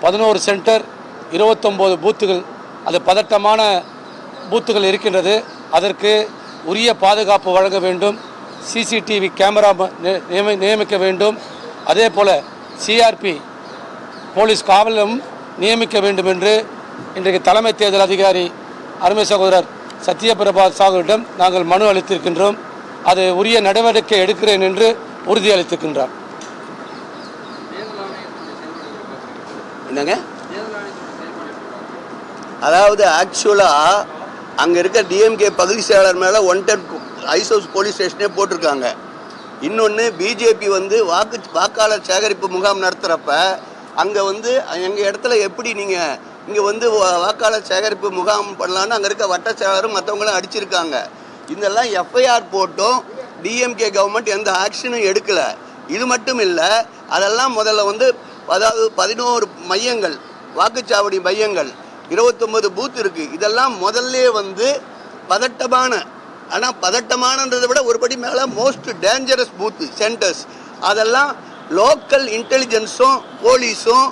11 centre 29 பூத்துகள், அது பதட்டமான பூத்துகள் இருக்கின்றது. அதற்கு உரிய பாதுகாப்பு வழங்க வேண்டும். சிசிடிவி கேமரா நியமிக்க வேண்டும். அதே போல் சிஆர்பி போலீஸ் காவலும் நியமிக்க வேண்டும் என்று இன்றைக்கு தலைமை தேர்தல் அதிகாரி அருமை சகோதரர் சத்யபிரபா சாகுவிடம் நாங்கள் மனு அளித்திருக்கின்றோம். அது உரிய நடவடிக்கை எடுக்கிறேன் என்று உறுதியளித்திருக்கின்றார். என்னங்க, அதாவது ஆக்சுவலாக அங்கே இருக்க டிஎம்கே பகுதி செயலாளர் மேலே ஒன்டெட் ஐஸ் ஹவுஸ் போலீஸ் ஸ்டேஷனே போட்டிருக்காங்க. இன்னொன்று பிஜேபி வாக்காளர் சேகரிப்பு முகாம் நடத்துகிறப்ப அங்கே எங்கள் இடத்துல எப்படி நீங்கள் இங்கே வாக்காளர் சேகரிப்பு முகாம் பண்ணலான்னு அங்கே இருக்க வட்ட செயலாளரும் மற்றவங்களும் அடிச்சிருக்காங்க. இதெல்லாம் எஃப்ஐஆர் போட்டும் டிஎம்கே கவர்மெண்ட் எந்த ஆக்ஷனும் எடுக்கலை. இது மட்டும் இல்லை, அதெல்லாம் முதல்ல அதாவது 11 மையங்கள், வாக்குச்சாவடி மையங்கள், 29 பூத் இருக்குது. இதெல்லாம் முதல்ல பதட்டமான, ஆனால் பதட்டமானன்றதை விட ஒருபடி மேலே மோஸ்ட் டேஞ்சரஸ் பூத்து சென்டர்ஸ். அதெல்லாம் லோக்கல் இன்டெலிஜென்ஸும் போலீஸும்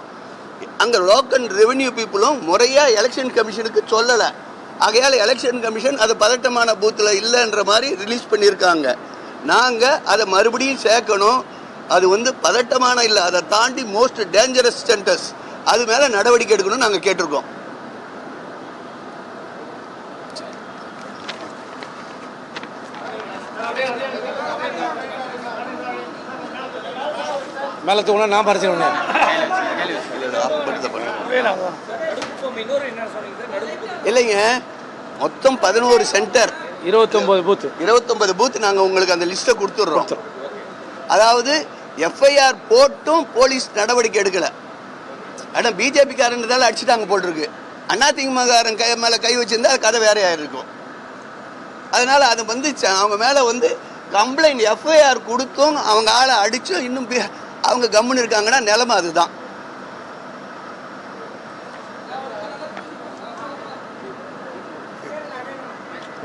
அங்கே லோக்கல் ரெவென்யூ பீப்புளும் முறையாக எலெக்ஷன் கமிஷனுக்கு சொல்லலை. ஆகையால் எலெக்ஷன் கமிஷன் அது பதட்டமான பூத்தில் இல்லைன்ற மாதிரி ரிலீஸ் பண்ணியிருக்காங்க. நாங்கள் அதை மறுபடியும் சேர்க்கணும். அது பதட்டமான இல்லை, அதை தாண்டி மோஸ்ட் டேஞ்சரஸ் சென்டர்ஸ், அது மேலே நடவடிக்கை எடுக்கணும்னு நாங்கள் கேட்டிருக்கோம். மேலே தூங்கினா நான் பறிச்சுக்கணும். இல்லைங்க, மொத்தம் 11 சென்டர், 29 பூத் நாங்கள் உங்களுக்கு அந்த லிஸ்ட்டை கொடுத்துட்றோம். அதாவது எஃப்ஐஆர் போட்டும் போலீஸ் நடவடிக்கை எடுக்கலை. ஆனால் பிஜேபிக்காரன்றதால அடிச்சுட்டாங்க போட்டிருக்கு. அதிமுககாரன் மேலே கை வச்சிருந்தா அது கதை வேறையாக இருக்கும். அதனால் அது அவங்க மேலே கம்ப்ளைண்ட் எஃப்ஐஆர் கொடுத்தும் அவங்க ஆளை அடித்தும் இன்னும் அவங்க கம்முன்னு இருக்காங்கன்னா நிலைமை அதுதான்.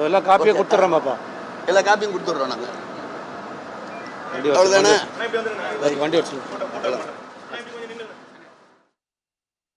எல்லா காப்பியும் கொடுத்துட்றோம்ப்பா, எல்லா காப்பியும் கொடுத்துட்றோம் நாங்கள். அவ்வளோதானே, வண்டி வச்சு